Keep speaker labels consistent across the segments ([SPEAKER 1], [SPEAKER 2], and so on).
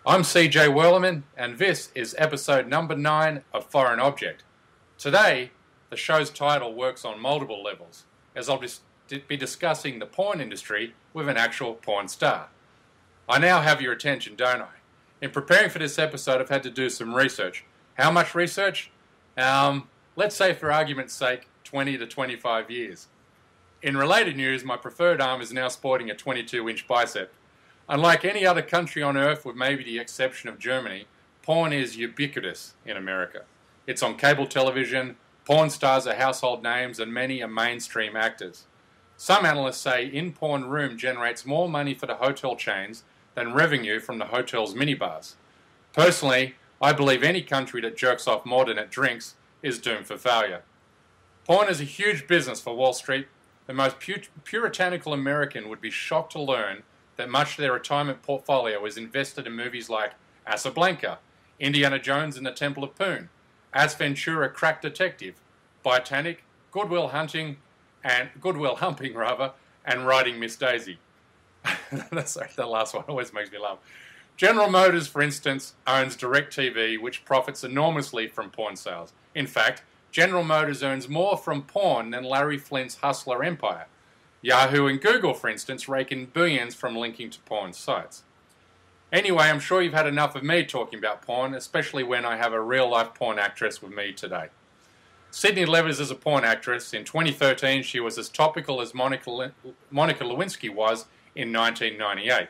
[SPEAKER 1] I'm CJ Werleman, and this is episode number 9 of Foreign Object. Today, the show's title works on multiple levels, as I'll be discussing the porn industry with an actual porn star. I now have your attention, don't I? In preparing for this episode, I've had to do some research. How much research? Let's say, for argument's sake, 20 to 25 years. In related news, my preferred arm is now sporting a 22-inch bicep. Unlike any other country on earth, with maybe the exception of Germany, porn is ubiquitous in America. It's on cable television, porn stars are household names, and many are mainstream actors. Some analysts say in-porn room generates more money for the hotel chains than revenue from the hotel's minibars. Personally, I believe any country that jerks off more than it drinks is doomed for failure. Porn is a huge business for Wall Street. The most puritanical American would be shocked to learn that much of their retirement portfolio is invested in movies like Casablanca, Indiana Jones and the Temple of Poon, Ace Ventura, Crack Detective, Titanic, Goodwill Humping, and Riding Miss Daisy. Sorry, that last one always makes me laugh. General Motors, for instance, owns DirecTV, which profits enormously from porn sales. In fact, General Motors earns more from porn than Larry Flint's Hustler empire. Yahoo and Google, for instance, rake in billions from linking to porn sites. Anyway, I'm sure you've had enough of me talking about porn, especially when I have a real-life porn actress with me today. Sydney Levers is a porn actress. In 2013, she was as topical as Monica Lewinsky was in 1998.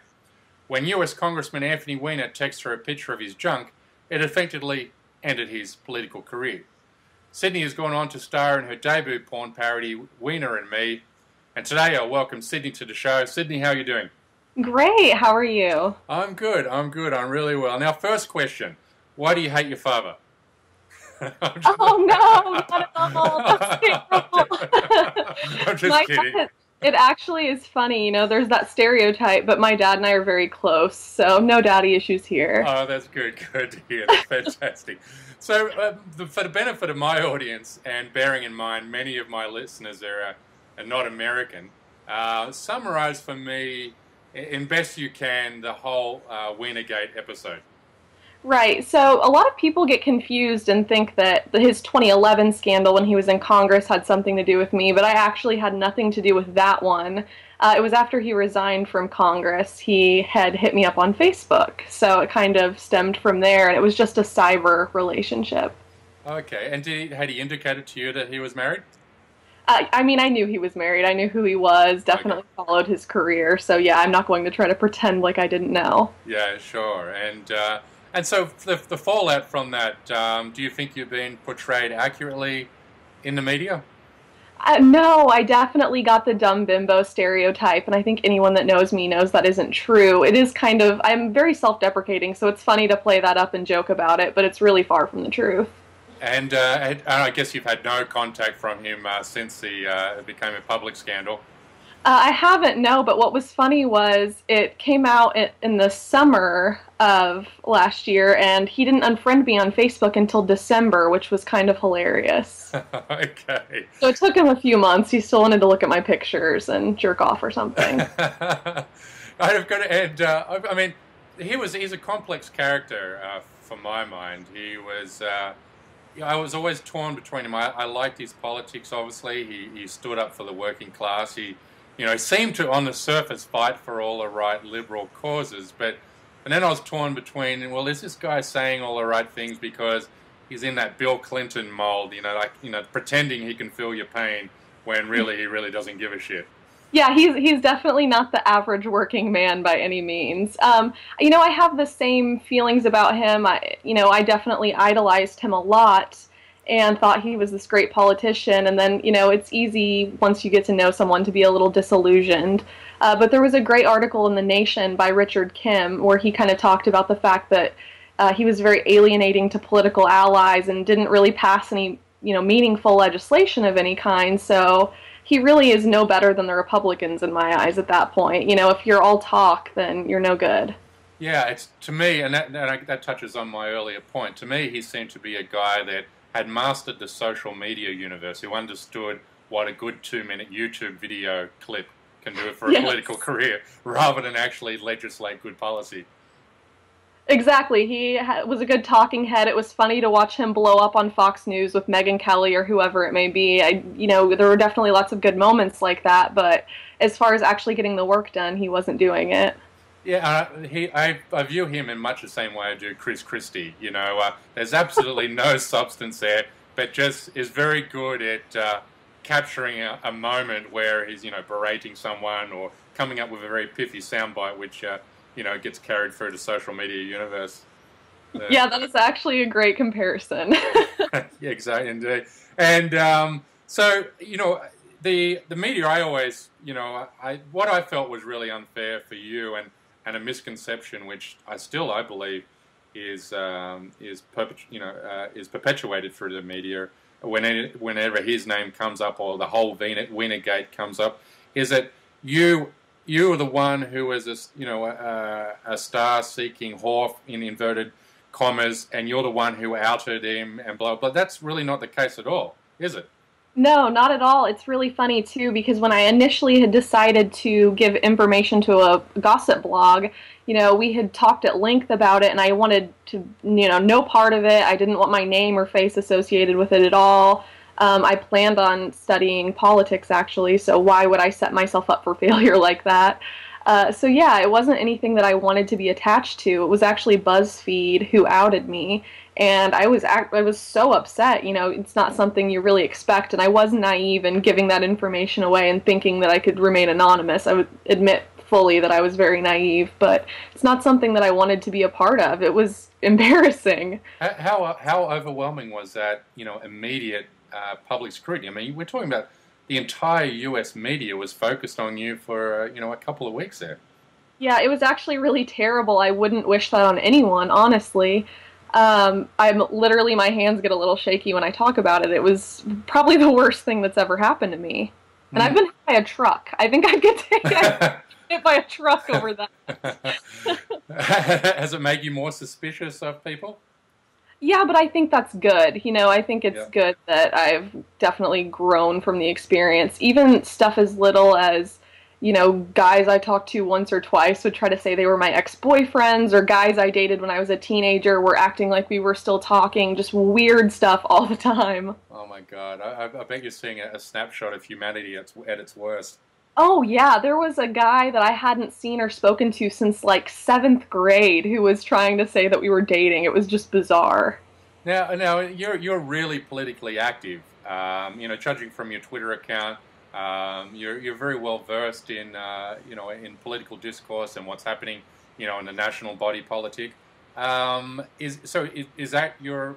[SPEAKER 1] When US Congressman Anthony Weiner texted her a picture of his junk, it effectively ended his political career. Sydney has gone on to star in her debut porn parody, Weiner and Me, and today I welcome Sydney to the show. Sydney, how are you doing?
[SPEAKER 2] Great. How are you?
[SPEAKER 1] I'm good. I'm really well. Now, first question. Why do you hate your father?
[SPEAKER 2] Oh, no, not at all. That's terrible.
[SPEAKER 1] I'm just kidding.
[SPEAKER 2] Dad, it actually is funny. You know, there's that stereotype, but my dad and I are very close, so no daddy issues here.
[SPEAKER 1] Oh, that's good. Good to hear. That's fantastic. So, for the benefit of my audience, and bearing in mind many of my listeners are not American, summarize for me, in best you can, the whole Wienergate episode.
[SPEAKER 2] Right. So a lot of people get confused and think that his 2011 scandal when he was in Congress had something to do with me, but I actually had nothing to do with that one. It was after he resigned from Congress. He had hit me up on Facebook, so it kind of stemmed from there, and it was just a cyber relationship.
[SPEAKER 1] Okay. And had he indicated to you that he was married?
[SPEAKER 2] I mean, I knew he was married. I knew who he was, definitely followed his career. So, yeah, I'm not going to try to pretend like I didn't know.
[SPEAKER 1] Yeah, sure. And so the fallout from that, do you think you're being portrayed accurately in the media?
[SPEAKER 2] No, I definitely got the dumb bimbo stereotype, and I think anyone that knows me knows that isn't true. It is kind of, I'm very self-deprecating, so it's funny to play that up and joke about it, but it's really far from the truth.
[SPEAKER 1] And I guess you've had no contact from him since it became a public scandal.
[SPEAKER 2] I haven't, no, but what was funny was it came out in the summer of last year, and he didn't unfriend me on Facebook until December, which was kind of hilarious.
[SPEAKER 1] Okay.
[SPEAKER 2] So it took him a few months. He still wanted to look at my pictures and jerk off or something.
[SPEAKER 1] I've got to add, I mean, he's a complex character for my mind. I was always torn between him. I liked his politics, obviously. He stood up for the working class. He seemed to, on the surface, fight for all the right liberal causes. And then I was torn between, well, is this guy saying all the right things because he's in that Bill Clinton mold, pretending he can feel your pain when really he really doesn't give a shit.
[SPEAKER 2] Yeah, he's definitely not the average working man by any means. I have the same feelings about him. I definitely idolized him a lot and thought he was this great politician. And then, it's easy once you get to know someone to be a little disillusioned. But there was a great article in The Nation by Richard Kim where he kind of talked about the fact that he was very alienating to political allies and didn't really pass any, meaningful legislation of any kind. So he really is no better than the Republicans in my eyes at that point. If you're all talk, then you're no good.
[SPEAKER 1] Yeah, it's to me, and that touches on my earlier point. To me, he seemed to be a guy that had mastered the social media universe, who understood what a good 2-minute YouTube video clip can do for a political career, rather than actually legislate good policy.
[SPEAKER 2] Exactly. Was a good talking head. It was funny to watch him blow up on Fox News with Megyn Kelly or whoever it may be. There were definitely lots of good moments like that, but as far as actually getting the work done, he wasn't doing it.
[SPEAKER 1] Yeah, I view him in much the same way I do Chris Christie. There's absolutely no substance there, but just is very good at capturing a moment where he's berating someone or coming up with a very pithy soundbite, which gets carried through the social media universe.
[SPEAKER 2] Yeah, that is actually a great comparison.
[SPEAKER 1] Yeah, exactly, indeed. And so the media, I always what I felt was really unfair for you and a misconception, which I believe is perpetuated through the media whenever his name comes up or the whole Wienergate comes up, is that you are the one who was a star-seeking whore in inverted commas, and you're the one who outed him and blah blah. That's really not the case at all, is it?
[SPEAKER 2] No, not at all. It's really funny, too, because when I initially had decided to give information to a gossip blog, we had talked at length about it, and I wanted to, no part of it. I didn't want my name or face associated with it at all. I planned on studying politics, actually, so why would I set myself up for failure like that? So yeah, it wasn't anything that I wanted to be attached to. It was actually BuzzFeed who outed me, and I was so upset. It's not something you really expect, and I was naive in giving that information away and thinking that I could remain anonymous. I would admit fully that I was very naive, but it's not something that I wanted to be a part of. It was embarrassing.
[SPEAKER 1] How overwhelming was that? Immediate public scrutiny. I mean, we're talking about the entire U.S. media was focused on you for a couple of weeks there.
[SPEAKER 2] Yeah, it was actually really terrible. I wouldn't wish that on anyone, honestly. My hands get a little shaky when I talk about it. It was probably the worst thing that's ever happened to me. And I've been hit by a truck. I think I'd get hit by a truck over that.
[SPEAKER 1] Has it made you more suspicious of people?
[SPEAKER 2] Yeah, but I think that's good. I think it's good that I've definitely grown from the experience. Even stuff as little as, guys I talked to once or twice would try to say they were my ex-boyfriends, or guys I dated when I was a teenager were acting like we were still talking. Just weird stuff all the time.
[SPEAKER 1] Oh my God. I bet you're seeing a snapshot of humanity at its worst.
[SPEAKER 2] Oh, yeah, there was a guy that I hadn't seen or spoken to since, 7th grade who was trying to say that we were dating. It was just bizarre.
[SPEAKER 1] Now you're really politically active. Judging from your Twitter account, you're very well versed in in political discourse and what's happening, in the national body politic. Is that your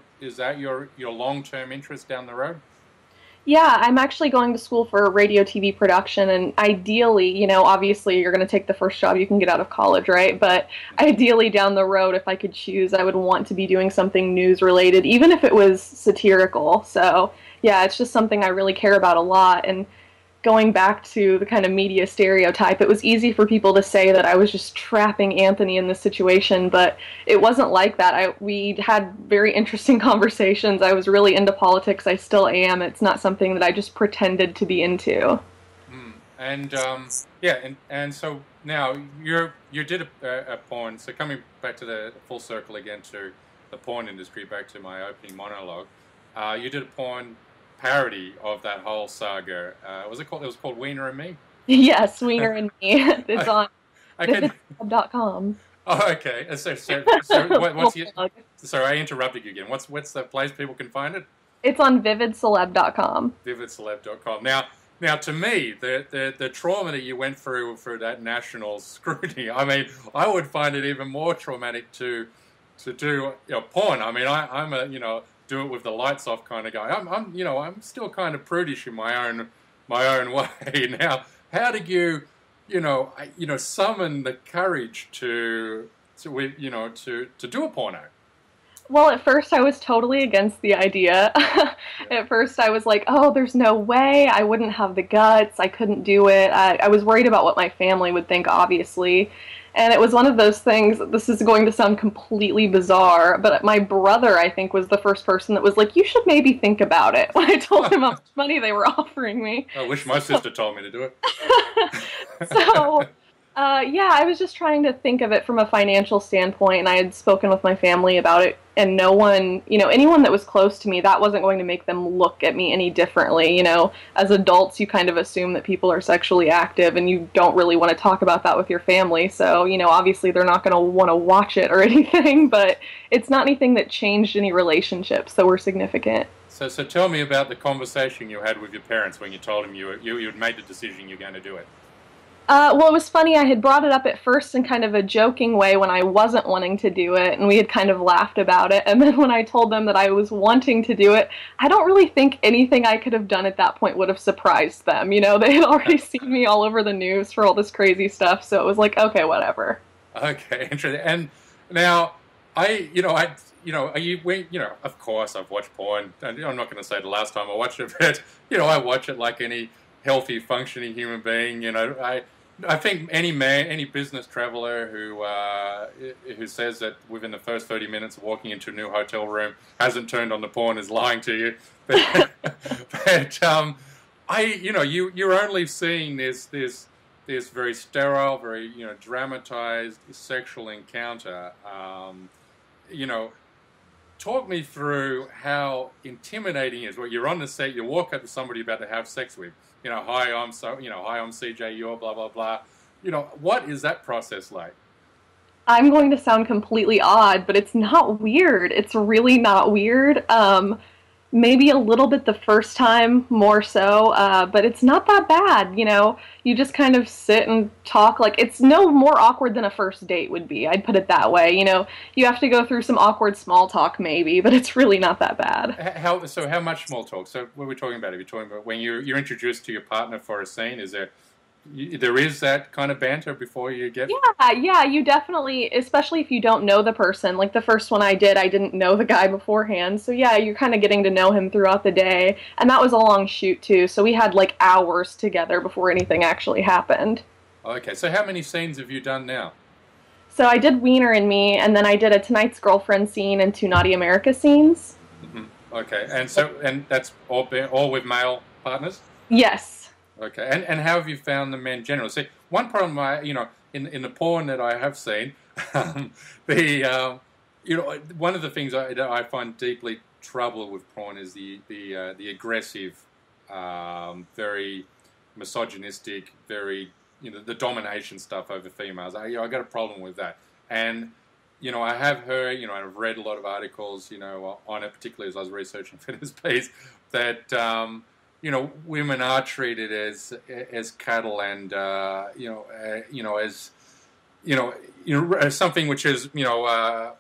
[SPEAKER 1] long-term interest down the road?
[SPEAKER 2] Yeah, I'm actually going to school for radio TV production, and ideally, obviously you're going to take the first job you can get out of college, right? But ideally down the road, if I could choose, I would want to be doing something news-related, even if it was satirical. So, yeah, it's just something I really care about a lot, and going back to the kind of media stereotype, it was easy for people to say that I was just trapping Anthony in this situation, but it wasn't like that. We had very interesting conversations. I was really into politics. I still am. It's not something that I just pretended to be into.
[SPEAKER 1] And so now you did a porn. So coming back to the full circle again to the porn industry, back to my opening monologue, you did a porn parody of that whole saga. Was it called? It was called Wiener and Me.
[SPEAKER 2] Yes, Wiener and Me. It's on vividceleb.com.
[SPEAKER 1] Oh, okay. So what's your? Sorry, I interrupted you again. What's the place people can find it?
[SPEAKER 2] It's on vividceleb.com.
[SPEAKER 1] Vividceleb.com. Now, to me, the trauma that you went through that national scrutiny, I mean, I would find it even more traumatic to do porn. I mean, I'm a do it with the lights off kind of guy. I'm still kind of prudish in my own way. Now, how did you summon the courage to do a porno?
[SPEAKER 2] Well, at first I was totally against the idea. At first I was like, oh, there's no way. I wouldn't have the guts. I couldn't do it. I was worried about what my family would think, obviously. And it was one of those things, this is going to sound completely bizarre, but my brother, I think, was the first person that was like, you should maybe think about it, when I told him how much money they were offering me.
[SPEAKER 1] I wish my sister told me to do it.
[SPEAKER 2] So Yeah, I was just trying to think of it from a financial standpoint, and I had spoken with my family about it, and no one, anyone that was close to me, that wasn't going to make them look at me any differently. As adults, you kind of assume that people are sexually active, and you don't really want to talk about that with your family. So, obviously they're not going to want to watch it or anything, but it's not anything that changed any relationships that were significant.
[SPEAKER 1] So tell me about the conversation you had with your parents when you told them you'd made the decision you're going to do it.
[SPEAKER 2] Well, it was funny. I had brought it up at first in kind of a joking way when I wasn't wanting to do it, and we had kind of laughed about it. And then when I told them that I was wanting to do it, I don't really think anything I could have done at that point would have surprised them. They had already seen me all over the news for all this crazy stuff, so it was like, okay, whatever.
[SPEAKER 1] Okay, interesting. And now, of course I've watched porn. And I'm not going to say the last time I watched it, but I watch it like any healthy, functioning human being. I think any man, any business traveler who says that within the first 30 minutes of walking into a new hotel room hasn't turned on the porn is lying to you. You're only seeing this very sterile, very dramatized sexual encounter. Talk me through how intimidating it is. Where you're on the set, you walk up to somebody you're about to have sex with. Hi, I'm CJ, you're blah blah blah. What is that process like?
[SPEAKER 2] I'm going to sound completely odd, but it's not weird. It's really not weird. Maybe a little bit the first time, more so, but it's not that bad. You just kind of sit and talk. Like, it's no more awkward than a first date would be. I'd put it that way. You have to go through some awkward small talk maybe, but it's really not that bad.
[SPEAKER 1] How much small talk? So what are we talking about? Are we talking about when you're introduced to your partner for a scene? There is that kind of banter before you get...
[SPEAKER 2] Yeah, you definitely, especially if you don't know the person. Like the first one I didn't know the guy beforehand. So yeah, you're kind of getting to know him throughout the day. And that was a long shoot too, so we had like hours together before anything actually happened.
[SPEAKER 1] Okay, so how many scenes have you done now?
[SPEAKER 2] So I did Wiener and Me, and then I did a Tonight's Girlfriend scene and 2 Naughty America scenes.
[SPEAKER 1] Mm-hmm. Okay, and that's all with male partners?
[SPEAKER 2] Yes.
[SPEAKER 1] Okay, and how have you found the men generally? See, one problem in the porn that I have seen, one of the things I find deeply trouble with porn is the aggressive, very misogynistic, very the domination stuff over females. I got a problem with that, and I have heard, I've read a lot of articles, on it, particularly as I was researching for this piece, that. Women are treated as cattle, and as something which is what's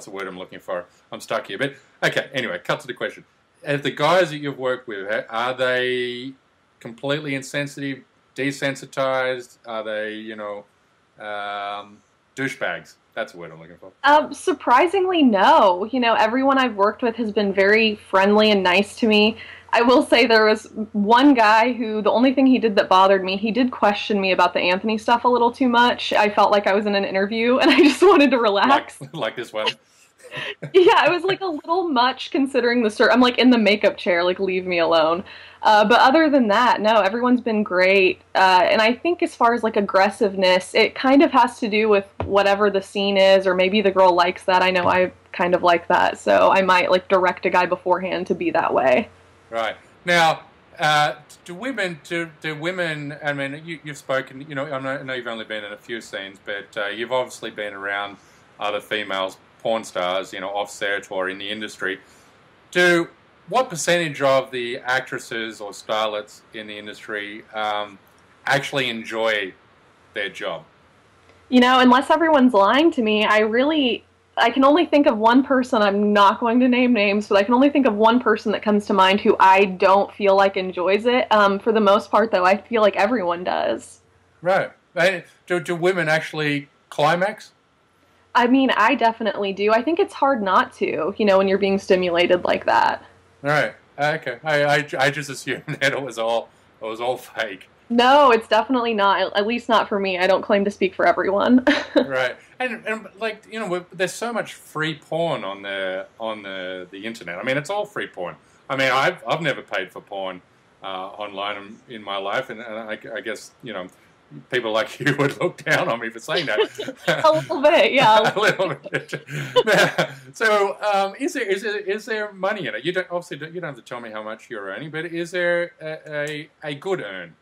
[SPEAKER 1] the word I'm looking for? I'm stuck here. But okay, anyway, cut to the question. The guys that you've worked with, are they completely insensitive, desensitized? Are they douchebags? That's the word I'm looking for.
[SPEAKER 2] Surprisingly, no. Everyone I've worked with has been very friendly and nice to me. I will say there was one guy who, the only thing he did that bothered me, he did question me about the Anthony stuff a little too much. I felt like I was in an interview, and I just wanted to relax.
[SPEAKER 1] Like this one?
[SPEAKER 2] Yeah, it was like a little much considering I'm like in the makeup chair, like leave me alone. But other than that, no, everyone's been great. And I think as far as like aggressiveness, it kind of has to do with whatever the scene is, or maybe the girl likes that. I know I kind of like that, so I might like direct a guy beforehand to be that way.
[SPEAKER 1] Right. Now, do women, I mean, you've spoken, I know you've only been in a few scenes, but you've obviously been around other females, porn stars, offset or in the industry. What percentage of the actresses or starlets in the industry actually enjoy their job?
[SPEAKER 2] Unless everyone's lying to me, I can only think of one person. I'm not going to name names, but I can only think of one person that comes to mind who I don't feel like enjoys it. For the most part, though, I feel like everyone does.
[SPEAKER 1] Right. Do women actually climax?
[SPEAKER 2] I mean, I definitely do. I think it's hard not to, when you're being stimulated like that.
[SPEAKER 1] Right. Okay. I just assumed that it was all fake.
[SPEAKER 2] No, it's definitely not. At least not for me. I don't claim to speak for everyone.
[SPEAKER 1] Right. And like there's so much free porn on the internet. I mean, it's all free porn. I mean, I've never paid for porn. online in my life, and I guess people like you would look down on me for saying that.
[SPEAKER 2] A little bit, yeah.
[SPEAKER 1] A little bit. So, is there money in it? You don't have to tell me how much you're earning, but is there a good earn?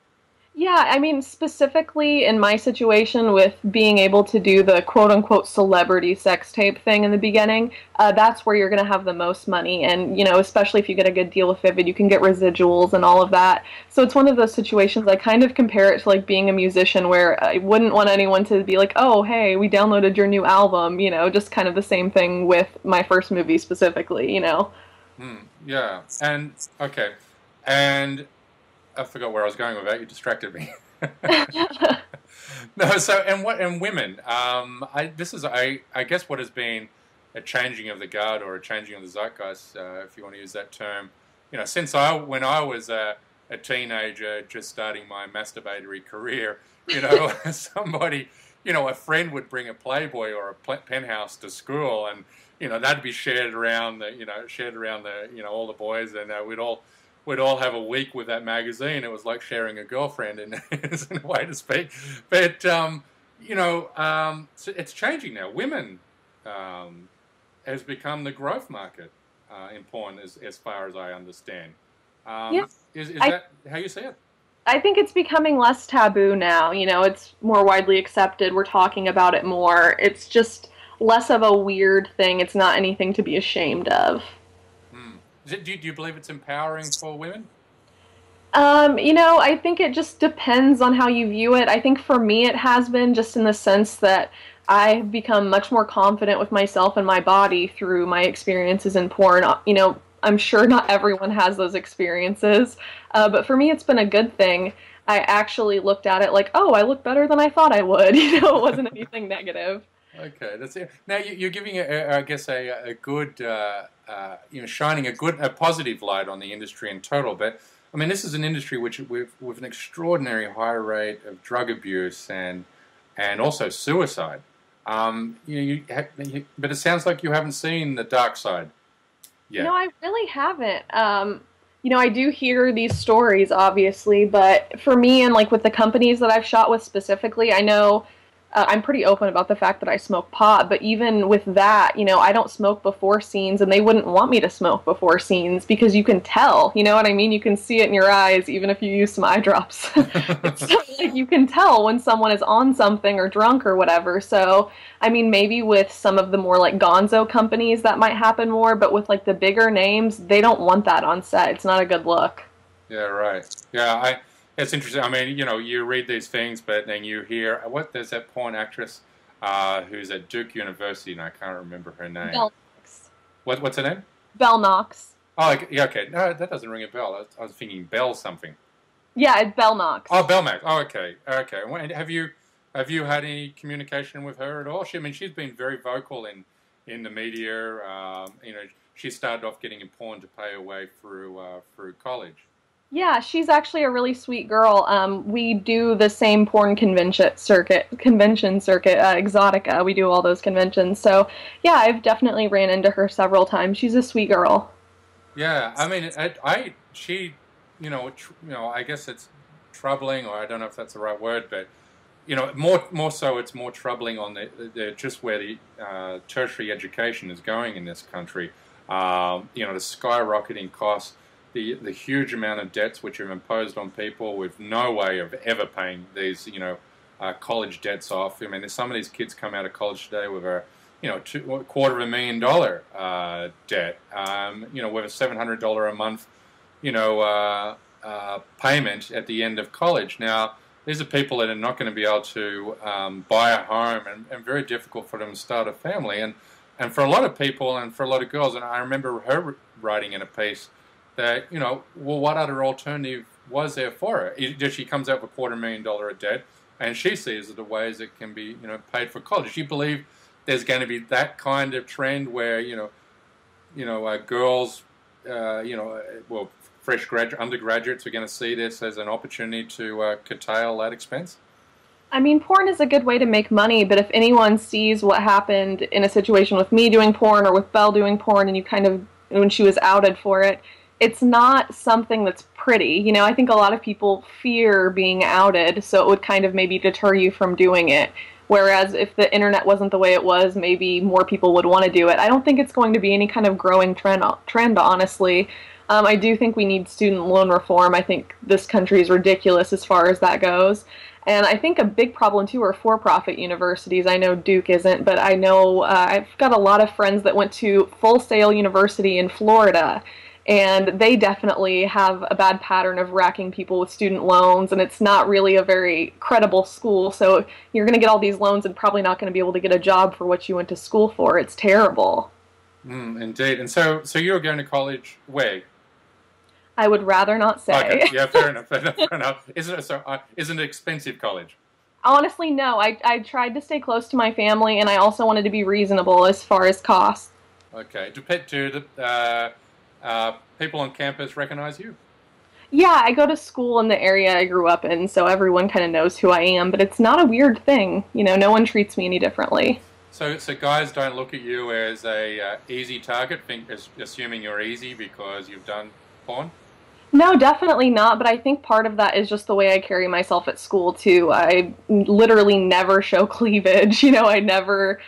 [SPEAKER 2] Yeah, I mean, specifically in my situation with being able to do the quote-unquote celebrity sex tape thing in the beginning, that's where you're going to have the most money. And, especially if you get a good deal with Vivid, you can get residuals and all of that. So it's one of those situations, I kind of compare it to, like, being a musician where I wouldn't want anyone to be like, oh, hey, we downloaded your new album, just kind of the same thing with my first movie specifically,
[SPEAKER 1] Yeah, and, okay, and I forgot where I was going with that. You distracted me. No, so and women. I guess what has been a changing of the guard or a changing of the zeitgeist, if you want to use that term. Since when I was a teenager, just starting my masturbatory career, somebody, a friend would bring a Playboy or a penthouse to school, and that'd be shared around the all the boys, and we'd all have a week with that magazine. It was like sharing a girlfriend, in a way to speak. But so it's changing now. Women has become the growth market in porn, as far as I understand.
[SPEAKER 2] Yeah,
[SPEAKER 1] is that how you see it?
[SPEAKER 2] I think it's becoming less taboo now. It's more widely accepted. We're talking about it more. It's just less of a weird thing. It's not anything to be ashamed of.
[SPEAKER 1] Do you believe it's empowering for women?
[SPEAKER 2] I think it just depends on how you view it. I think for me it has been, just in the sense that I've become much more confident with myself and my body through my experiences in porn. I'm sure not everyone has those experiences, but for me it's been a good thing. I actually looked at it like, oh, I look better than I thought I would. It wasn't anything negative.
[SPEAKER 1] Okay, that's it. Now you're giving, I guess, a good, shining a positive light on the industry in total. But I mean, this is an industry with an extraordinary high rate of drug abuse and also suicide. But it sounds like you haven't seen the dark side yet.
[SPEAKER 2] I really haven't. I do hear these stories, obviously, but for me and like with the companies that I've shot with specifically, I know. I'm pretty open about the fact that I smoke pot, but even with that, I don't smoke before scenes, and they wouldn't want me to smoke before scenes because you can tell, you know what I mean? You can see it in your eyes, even if you use some eye drops. It's like you can tell when someone is on something or drunk or whatever. So, I mean, maybe with some of the more like gonzo companies that might happen more, but with like the bigger names, they don't want that on set. It's not a good look.
[SPEAKER 1] Yeah, right. Yeah, it's interesting. I mean, you read these things, but then you hear there's that porn actress who's at Duke University, and I can't remember her name.
[SPEAKER 2] Bell Knox.
[SPEAKER 1] What's her name?
[SPEAKER 2] Bell Knox.
[SPEAKER 1] Oh, yeah, okay. No, that doesn't ring a bell. I was thinking Bell something.
[SPEAKER 2] Yeah, it's Bell Knox.
[SPEAKER 1] Oh, Bell Knox. Oh, okay. Okay. Have you had any communication with her at all? She's been very vocal in the media. She started off getting in porn to pay her way through college.
[SPEAKER 2] Yeah, she's actually a really sweet girl. We do the same porn convention circuit, Exotica. We do all those conventions. So, yeah, I've definitely ran into her several times. She's a sweet girl.
[SPEAKER 1] Yeah, I mean, I guess it's troubling, or I don't know if that's the right word, but more so, it's more troubling on the just where the tertiary education is going in this country. The skyrocketing costs. The huge amount of debts which are imposed on people with no way of ever paying these, college debts off. I mean, some of these kids come out of college today with a, $250,000 debt, with a $700 a month, payment at the end of college. Now, these are people that are not going to be able to buy a home, and very difficult for them to start a family. And for a lot of people and for a lot of girls, and I remember her writing in a piece that, what other alternative was there for her? She comes out with $250,000 of debt, and she sees the ways it can be, paid for college. Do you believe there's going to be that kind of trend where, girls, fresh undergraduates are going to see this as an opportunity to curtail that expense?
[SPEAKER 2] I mean, porn is a good way to make money, but if anyone sees what happened in a situation with me doing porn or with Belle doing porn, and when she was outed for it, it's not something that's pretty. You know, I think a lot of people fear being outed, so it would kind of maybe deter you from doing it. Whereas if the internet wasn't the way it was, maybe more people would want to do it. I don't think it's going to be any kind of growing trend, honestly. I do think we need student loan reform. I think this country is ridiculous as far as that goes. And I think a big problem, too, are for-profit universities. I know Duke isn't, but I know I've got a lot of friends that went to Full Sail University in Florida, and they definitely have a bad pattern of racking people with student loans, and it's not really a very credible school, so you're going to get all these loans and probably not going to be able to get a job for what you went to school for. It's terrible.
[SPEAKER 1] Indeed. And so you're going to college where?
[SPEAKER 2] I would rather not say.
[SPEAKER 1] Okay. Yeah, fair enough. Fair enough. Isn't it an expensive college?
[SPEAKER 2] Honestly, no. I tried to stay close to my family, and I also wanted to be reasonable as far as costs.
[SPEAKER 1] Okay. Do the people on campus recognize you?
[SPEAKER 2] Yeah, I go to school in the area I grew up in, so everyone kind of knows who I am, but it's not a weird thing. You know, no one treats me any differently.
[SPEAKER 1] So guys don't look at you as a easy target, assuming you're easy because you've done porn?
[SPEAKER 2] No, definitely not, but I think part of that is just the way I carry myself at school, too. I literally never show cleavage. You know, I never,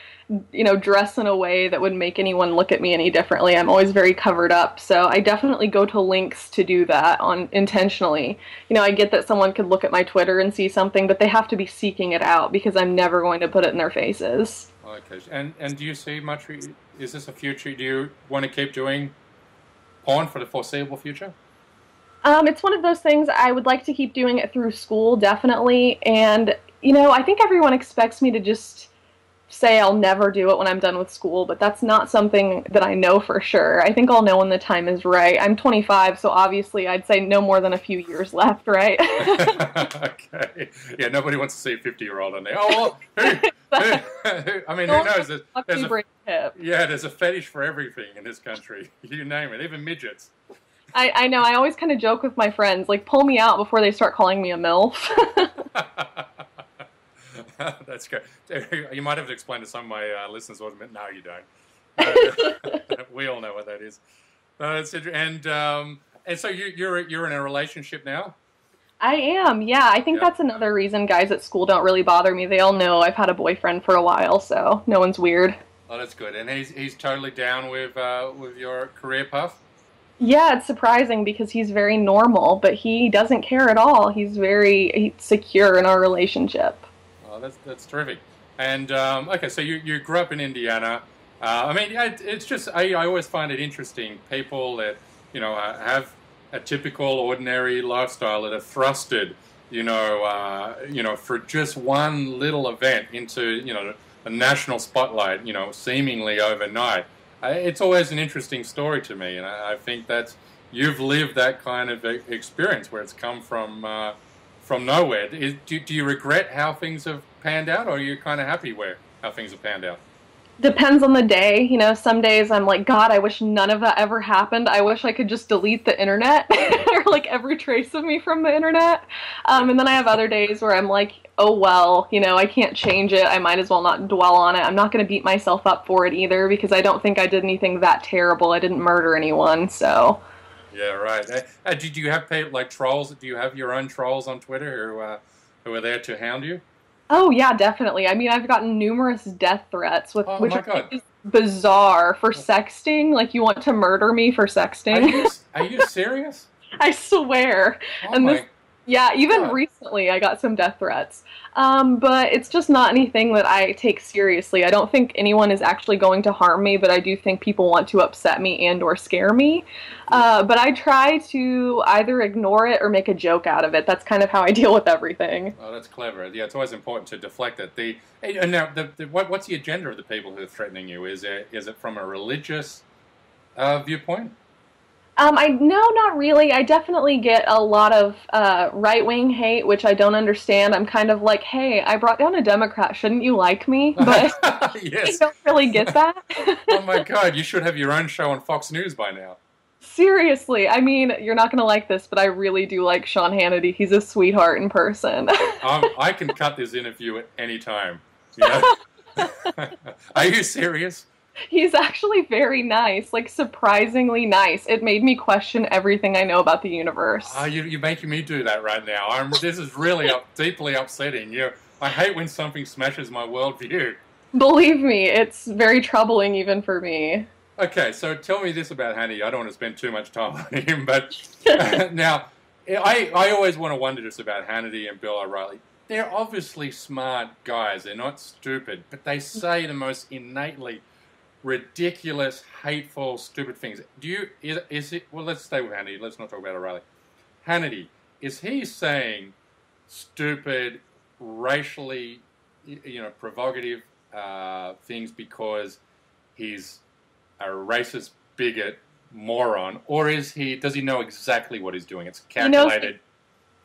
[SPEAKER 2] dress in a way that would make anyone look at me any differently. I'm always very covered up, so I definitely go to lengths to do that intentionally. You know, I get that someone could look at my Twitter and see something, but they have to be seeking it out because I'm never going to put it in their faces.
[SPEAKER 1] Okay, and do you see much, is this a future, do you want to keep doing porn for the foreseeable future?
[SPEAKER 2] It's one of those things. I would like to keep doing it through school, definitely. And, I think everyone expects me to just say I'll never do it when I'm done with school, but that's not something that I know for sure. I think I'll know when the time is right. I'm 25, so obviously I'd say no more than a few years left, right?
[SPEAKER 1] Okay. Yeah, nobody wants to see a 50-year-old on there. Oh, well, I mean, who knows? There's a fetish for everything in this country. You name it, even midgets.
[SPEAKER 2] I know. I always kind of joke with my friends, like, pull me out before they start calling me a MILF.
[SPEAKER 1] That's good. You might have to explain to some of my listeners what it meant. No, you don't. We all know what that is. And so you're in a relationship now?
[SPEAKER 2] I am, yeah. I think that's another reason guys at school don't really bother me. They all know I've had a boyfriend for a while, so no one's weird.
[SPEAKER 1] Oh, that's good. And he's totally down with your career path?
[SPEAKER 2] Yeah, it's surprising because he's very normal, but he doesn't care at all. He's very secure in our relationship.
[SPEAKER 1] Oh, that's terrific. And okay, so you grew up in Indiana. I mean, it's just I always find it interesting people that have a typical ordinary lifestyle that are thrusted, for just one little event into a national spotlight, seemingly overnight. It's always an interesting story to me, and I think that you've lived that kind of experience where it's come from nowhere. Do you regret how things have panned out, or are you kind of happy how things have panned out?
[SPEAKER 2] Depends on the day. Some days I'm like, God, I wish none of that ever happened. I wish I could just delete the internet or like every trace of me from the internet. And then I have other days where I'm like, oh, well, I can't change it. I might as well not dwell on it. I'm not going to beat myself up for it either because I don't think I did anything that terrible. I didn't murder anyone, so.
[SPEAKER 1] Yeah, right. Did you have like trolls? Do you have your own trolls on Twitter who are there to hound you?
[SPEAKER 2] Oh, yeah, definitely. I mean, I've gotten numerous death threats, which
[SPEAKER 1] is
[SPEAKER 2] bizarre for sexting. Like, you want to murder me for sexting?
[SPEAKER 1] Are you serious?
[SPEAKER 2] I swear. Even recently I got some death threats. But it's just not anything that I take seriously. I don't think anyone is actually going to harm me, but I do think people want to upset me and or scare me. But I try to either ignore it or make a joke out of it. That's kind of how I deal with everything.
[SPEAKER 1] Oh, that's clever. Yeah, it's always important to deflect it. What's the agenda of the people who are threatening you? Is it from a religious viewpoint?
[SPEAKER 2] No, not really. I definitely get a lot of right-wing hate, which I don't understand. I'm kind of like, hey, I brought down a Democrat. Shouldn't you like me? But
[SPEAKER 1] yes.
[SPEAKER 2] I don't really get that.
[SPEAKER 1] Oh, my God. You should have your own show on Fox News by now.
[SPEAKER 2] Seriously. I mean, you're not going to like this, but I really do like Sean Hannity. He's a sweetheart in person.
[SPEAKER 1] I can cut this interview at any time. Are you serious?
[SPEAKER 2] He's actually very nice, like surprisingly nice. It made me question everything I know about the
[SPEAKER 1] Oh,
[SPEAKER 2] universe.
[SPEAKER 1] you're making me do that right now. This is really deeply upsetting. I hate when something smashes my worldview.
[SPEAKER 2] Believe me, it's very troubling even for me.
[SPEAKER 1] Okay, so tell me this about Hannity. I don't want to spend too much time on him, but now I always want to wonder just about Hannity and Bill O'Reilly. They're obviously smart guys. They're not stupid, but they say the most innately ridiculous, hateful, stupid things. Is it? Well, let's stay with Hannity. Let's not talk about O'Reilly. Hannity, is he saying stupid, racially, provocative things because he's a racist bigot moron, or does he know exactly what he's doing? It's
[SPEAKER 2] He knows
[SPEAKER 1] calculated.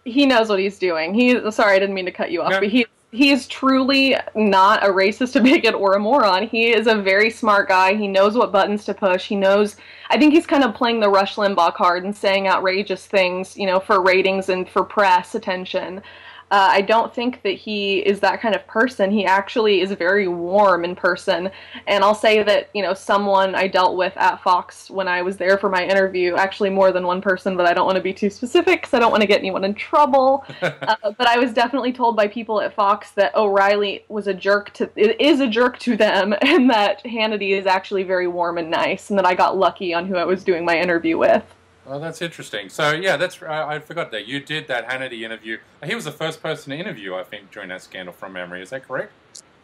[SPEAKER 2] he knows what he's doing. Sorry, I didn't mean to cut you off,
[SPEAKER 1] No,
[SPEAKER 2] but he is truly not a racist, a bigot, or a moron. He is a very smart guy. He knows what buttons to push. He knows. I think he's kind of playing the Rush Limbaugh card and saying outrageous things, for ratings and for press attention. I don't think that he is that kind of person. He actually is very warm in person. And I'll say that, someone I dealt with at Fox when I was there for my interview, actually more than one person, but I don't want to be too specific because I don't want to get anyone in trouble. But I was definitely told by people at Fox that O'Reilly is a jerk to them, and that Hannity is actually very warm and nice, and that I got lucky on who I was doing my interview with.
[SPEAKER 1] well, that's interesting. So yeah, I forgot that you did that Hannity interview. He was the first person to interview, I think, during that scandal from memory. Is that correct?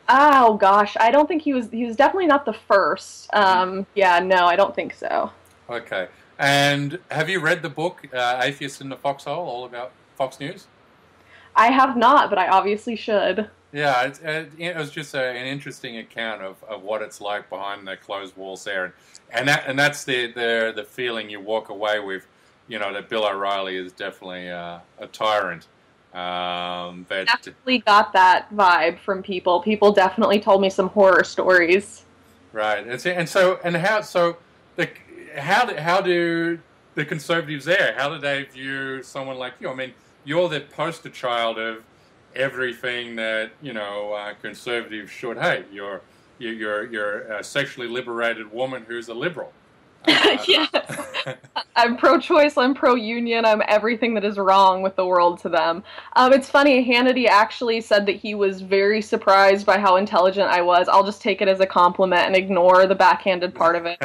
[SPEAKER 2] Oh gosh, I don't think he was definitely not the first. Yeah, no, I don't think so.
[SPEAKER 1] Okay. And have you read the book Atheists in the Foxhole, all about Fox News?
[SPEAKER 2] I have not, but I obviously should.
[SPEAKER 1] Yeah, it was just an interesting account of what it's like behind the closed walls there, and that's the feeling you walk away with, that Bill O'Reilly is definitely a tyrant. But
[SPEAKER 2] Definitely got that vibe from people. People definitely told me some horror stories.
[SPEAKER 1] right, how do the conservatives there? How do they view someone like you? I mean, you're the poster child of everything that conservatives should hate. You're a sexually liberated woman who's a liberal.
[SPEAKER 2] Yes. I'm pro-choice, I'm pro-union, I'm everything that is wrong with the world to them. It's funny, Hannity actually said that he was very surprised by how intelligent I was. I'll just take it as a compliment and ignore the backhanded part of it.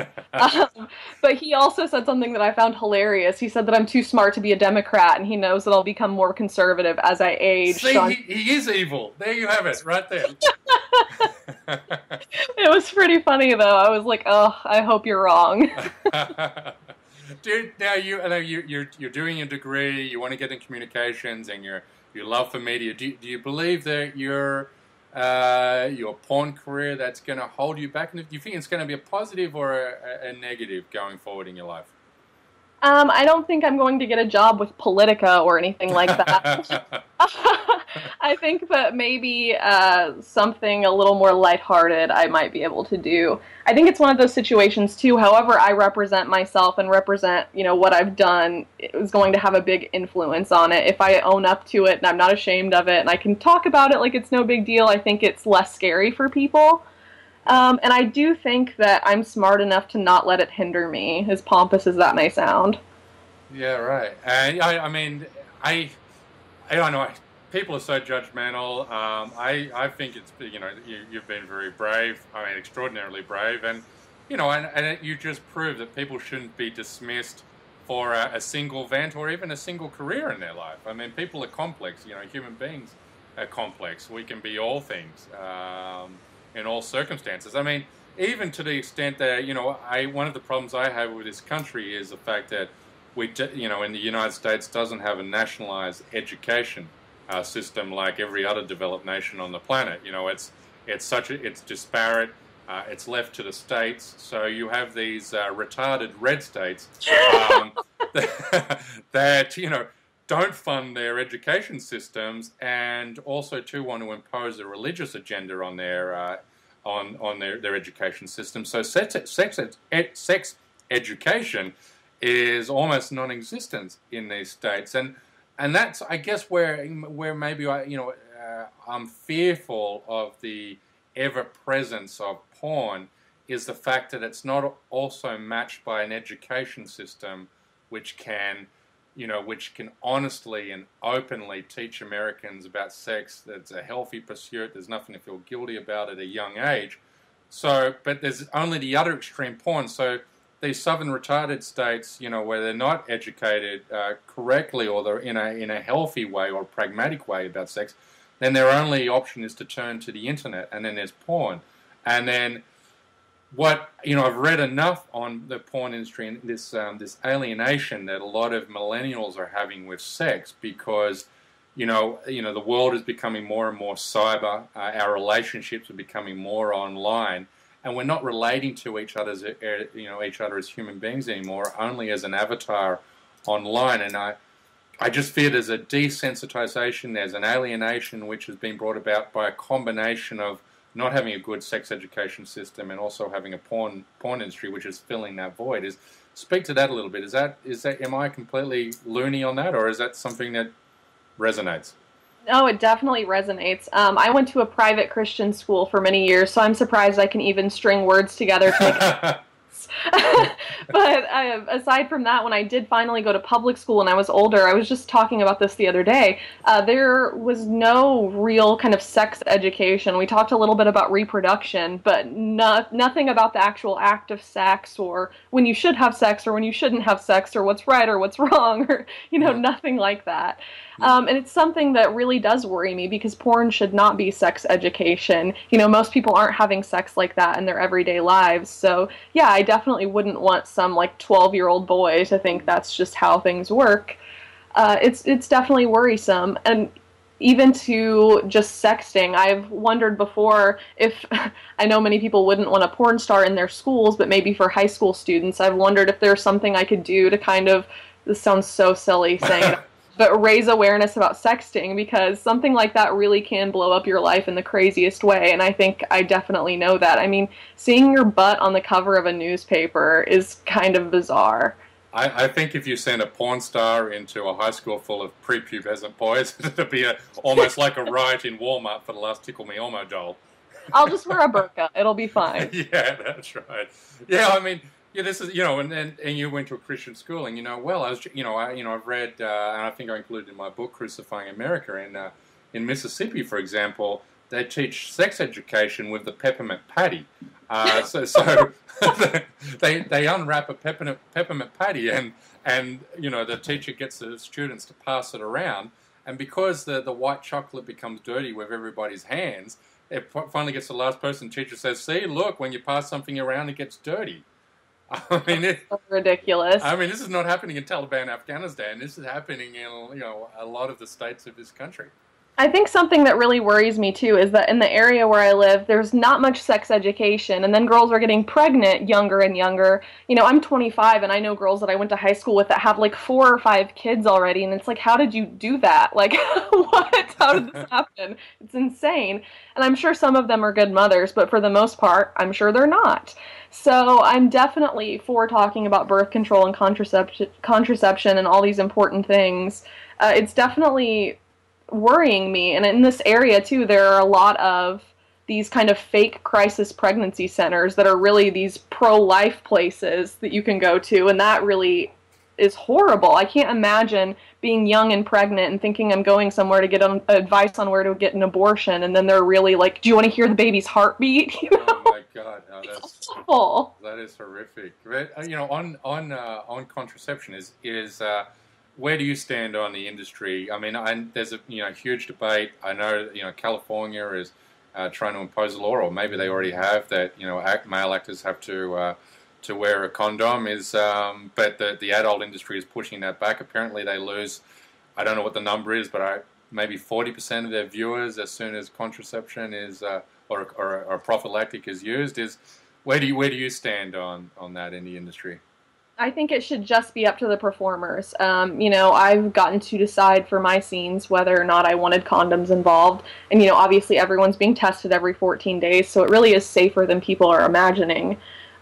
[SPEAKER 2] But he also said something that I found hilarious. He said that I'm too smart to be a Democrat, and he knows that I'll become more conservative as I age.
[SPEAKER 1] See, he is evil. There you have it, right there.
[SPEAKER 2] It was pretty funny, though. I was like, oh, I hope you're wrong.
[SPEAKER 1] Dude, now you're doing a degree. You want to get in communications, and you love for media. Do you believe that your porn career that's going to hold you back? Do you think it's going to be a positive or a negative going forward in your life?
[SPEAKER 2] I don't think I'm going to get a job with Politica or anything like that. I think that maybe something a little more lighthearted I might be able to do. I think it's one of those situations, too, however I represent myself and represent, what I've done is going to have a big influence on it. If I own up to it and I'm not ashamed of it and I can talk about it like it's no big deal, I think it's less scary for people. And I do think that I'm smart enough to not let it hinder me, as pompous as that may sound.
[SPEAKER 1] Yeah, right. I mean, I don't know. People are so judgmental. I think it's you've been very brave. I mean, extraordinarily brave, and you just prove that people shouldn't be dismissed for a single vent or even a single career in their life. I mean, people are complex. Human beings are complex. We can be all things in all circumstances. I mean, even to the extent that one of the problems I have with this country is the fact that in the United States doesn't have a nationalized education system like every other developed nation on the planet. It's disparate. It's left to the states. So you have these retarded red states that don't fund their education systems, and also too want to impose a religious agenda on their education system. So sex education is almost non-existent in these states, and that's, I guess, where maybe I'm fearful of the ever presence of porn is the fact that it's not also matched by an education system which can, which can honestly and openly teach Americans about sex. That's a healthy pursuit. There's nothing to feel guilty about at a young age. So, but there's only the other extreme, porn. So these southern retarded states, where they're not educated correctly, or they're in a healthy way or pragmatic way about sex, then their only option is to turn to the internet, and then there's porn. And then I've read enough on the porn industry and this alienation that a lot of millennials are having with sex, because the world is becoming more and more cyber. Our relationships are becoming more online, and we're not relating to each other as human beings anymore, only as an avatar online. And I just fear there's a desensitization, there's an alienation which has been brought about by a combination of not having a good sex education system and also having a porn industry which is filling that void. Speak to that a little bit. Is that am I completely loony on that, or is that something that resonates?
[SPEAKER 2] No, it definitely resonates. I went to a private Christian school for many years, so I'm surprised I can even string words together to make But aside from that, when I did finally go to public school and I was older, I was just talking about this the other day, there was no real kind of sex education. We talked a little bit about reproduction, but nothing about the actual act of sex, or when you should have sex or when you shouldn't have sex, or what's right or what's wrong, or, nothing like that. And it's something that really does worry me, because porn should not be sex education. Most people aren't having sex like that in their everyday lives. So, yeah, I definitely wouldn't want some, 12-year-old boy to think that's just how things work. It's definitely worrisome. And even to just sexting, I've wondered before if, I know many people wouldn't want a porn star in their schools, but maybe for high school students, I've wondered if there's something I could do to kind of, this sounds so silly saying it, but raise awareness about sexting, because something like that really can blow up your life in the craziest way, and I think I definitely know that. I mean, seeing your butt on the cover of a newspaper is kind of bizarre.
[SPEAKER 1] I think if you send a porn star into a high school full of prepubescent boys, it'd be almost like a riot in Walmart for the last Tickle Me Elmo doll.
[SPEAKER 2] I'll just wear a burqa. It'll be fine.
[SPEAKER 1] Yeah, that's right. Yeah, I mean, yeah, this is, and you went to a Christian school, and well, I was, I've read, and I think I included in my book, Crucifying America, in Mississippi, for example, they teach sex education with the peppermint patty. So they unwrap a peppermint patty, and the teacher gets the students to pass it around, and because the white chocolate becomes dirty with everybody's hands, it finally gets the last person. The teacher says, "See, look, when you pass something around, it gets dirty." I mean, it's
[SPEAKER 2] ridiculous.
[SPEAKER 1] I mean, this is not happening in Taliban Afghanistan. This is happening in a lot of the states of this country.
[SPEAKER 2] I think something that really worries me too is that in the area where I live, there's not much sex education, and then girls are getting pregnant younger and younger. I'm 25, and I know girls that I went to high school with that have 4 or 5 kids already, and it's like, how did you do that? What? How did this happen? It's insane. And I'm sure some of them are good mothers, but for the most part, I'm sure they're not. So I'm definitely for talking about birth control and contraception and all these important things. It's definitely worrying me. And in this area, too, there are a lot of these kind of fake crisis pregnancy centers that are really these pro-life places that you can go to, and that really is horrible. I can't imagine being young and pregnant and thinking I'm going somewhere to get advice on where to get an abortion, and then they're really like, do you want to hear the baby's heartbeat?
[SPEAKER 1] Oh my God, no, that's
[SPEAKER 2] awful.
[SPEAKER 1] That is horrific. But, on contraception is where do you stand on the industry? I mean, there's a huge debate. I know California is trying to impose a law, or maybe they already have, that male actors have to wear a condom. But the adult industry is pushing that back. Apparently, they lose, I don't know what the number is, but maybe 40% of their viewers as soon as contraception is or a prophylactic is used. Where do you stand on that in the industry?
[SPEAKER 2] I think it should just be up to the performers. I've gotten to decide for my scenes whether or not I wanted condoms involved. And, obviously everyone's being tested every 14 days, so it really is safer than people are imagining.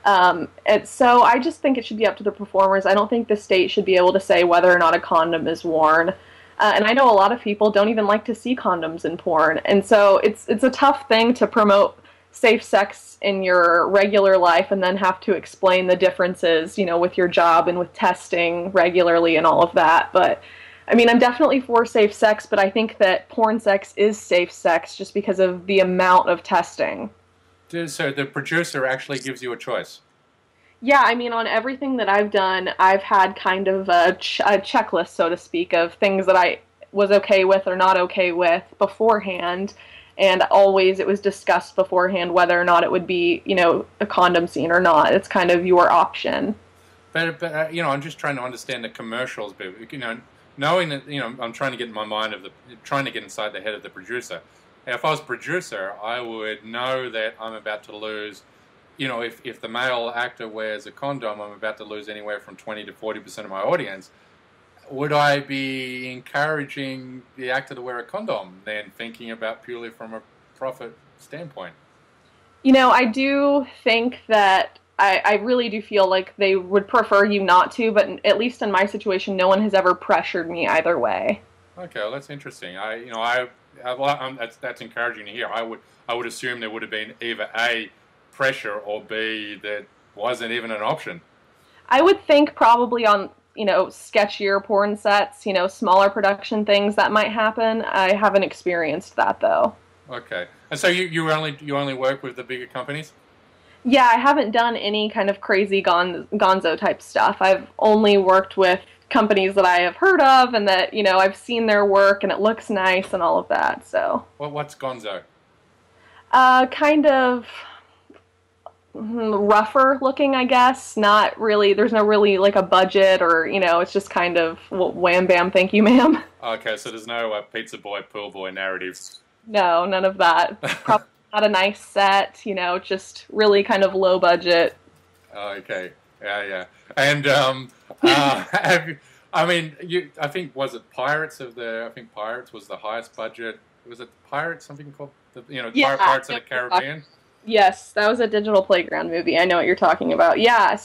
[SPEAKER 2] So I just think it should be up to the performers. I don't think the state should be able to say whether or not a condom is worn. And I know a lot of people don't even like to see condoms in porn. And so it's a tough thing to promote safe sex in your regular life and then have to explain the differences, with your job and with testing regularly and all of that. But I mean, I'm definitely for safe sex, but I think that porn sex is safe sex just because of the amount of testing.
[SPEAKER 1] So the producer actually gives you a choice?
[SPEAKER 2] Yeah, I mean, on everything that I've done, I've had kind of a checklist, so to speak, of things that I was okay with or not okay with beforehand. And always it was discussed beforehand whether or not it would be, a condom scene or not. It's kind of your option.
[SPEAKER 1] But I'm just trying to understand the commercials, but, knowing that, I'm trying to get in my mind trying to get inside the head of the producer. Now, if I was a producer, I would know that I'm about to lose, if the male actor wears a condom, I'm about to lose anywhere from 20 to 40% of my audience. Would I be encouraging the actor to wear a condom, then thinking about purely from a profit standpoint?
[SPEAKER 2] I do think that I really do feel like they would prefer you not to, but at least in my situation, no one has ever pressured me either way.
[SPEAKER 1] Okay, well, that's interesting. That's encouraging to hear. I would assume there would have been either A, pressure, or B, that wasn't even an option.
[SPEAKER 2] I would think probably on sketchier porn sets, smaller production things that might happen. I haven't experienced that though.
[SPEAKER 1] Okay, and so you only work with the bigger companies?
[SPEAKER 2] Yeah, I haven't done any kind of crazy gonzo type stuff. I've only worked with companies that I have heard of and that I've seen their work and it looks nice and all of that. So.
[SPEAKER 1] What's gonzo?
[SPEAKER 2] Kind of rougher looking, I guess. Not really, there's no really like a budget or, it's just kind of wham bam, thank you ma'am.
[SPEAKER 1] Okay, so there's no pizza boy, pool boy narrative.
[SPEAKER 2] No, none of that. Probably not a nice set, just really kind of low budget.
[SPEAKER 1] Okay, yeah. And, I think, was it Pirates was the highest budget. Was it Pirates, something called, Pirates of the Caribbean?
[SPEAKER 2] Yes, that was a Digital Playground movie. I know what you're talking about. Yeah,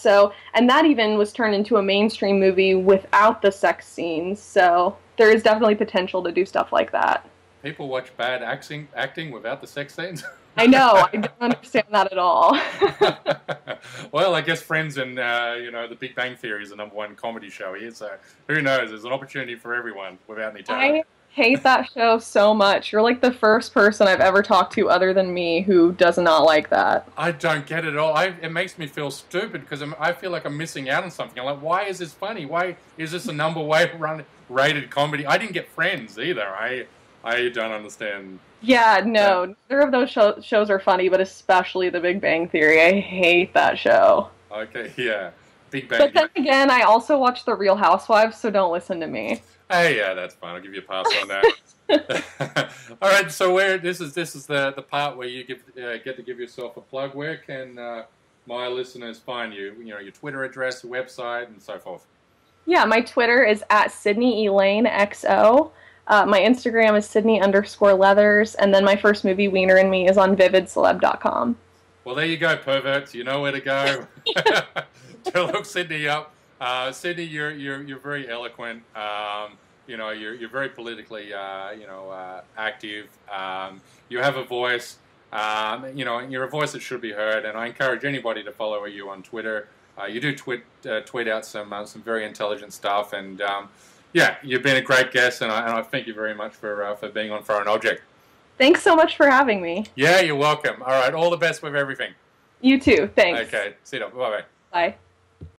[SPEAKER 2] and that even was turned into a mainstream movie without the sex scenes, so there is definitely potential to do stuff like that.
[SPEAKER 1] People watch bad acting without the sex scenes?
[SPEAKER 2] I know, I don't understand that at all.
[SPEAKER 1] Well, I guess Friends and, The Big Bang Theory is the #1 comedy show here, so who knows, there's an opportunity for everyone without any talent.
[SPEAKER 2] I hate that show so much. You're like the first person I've ever talked to other than me who does not like that.
[SPEAKER 1] I don't get it at all. It makes me feel stupid because I feel like I'm missing out on something. I'm like, why is this funny? Why is this a #1 rated comedy? I didn't get Friends either. I don't understand.
[SPEAKER 2] Yeah, no, neither of those shows are funny, but especially The Big Bang Theory. I hate that show.
[SPEAKER 1] Okay, yeah. Big Bang.
[SPEAKER 2] But then again, I also watch The Real Housewives, so don't listen to me.
[SPEAKER 1] Hey, yeah, that's fine. I'll give you a pass on that. All right, so this is the part where you get to give yourself a plug. Where can my listeners find you? Your Twitter address, website, and so forth.
[SPEAKER 2] Yeah, my Twitter is @SydneyElaineXO. My Instagram is Sydney_Leathers, and then my first movie, Wiener and Me, is on VividCeleb.com.
[SPEAKER 1] Well, there you go, perverts. You know where to go to look Sydney up. Sydney, you're very eloquent. You're very politically, active. You have a voice. You're a voice that should be heard. And I encourage anybody to follow you on Twitter. You do tweet out some very intelligent stuff. And you've been a great guest. And I thank you very much for being on For an Object.
[SPEAKER 2] Thanks so much for having me.
[SPEAKER 1] Yeah, you're welcome. All right, all the best with everything.
[SPEAKER 2] You too. Thanks.
[SPEAKER 1] Okay, see you. Bye-bye.
[SPEAKER 2] Bye.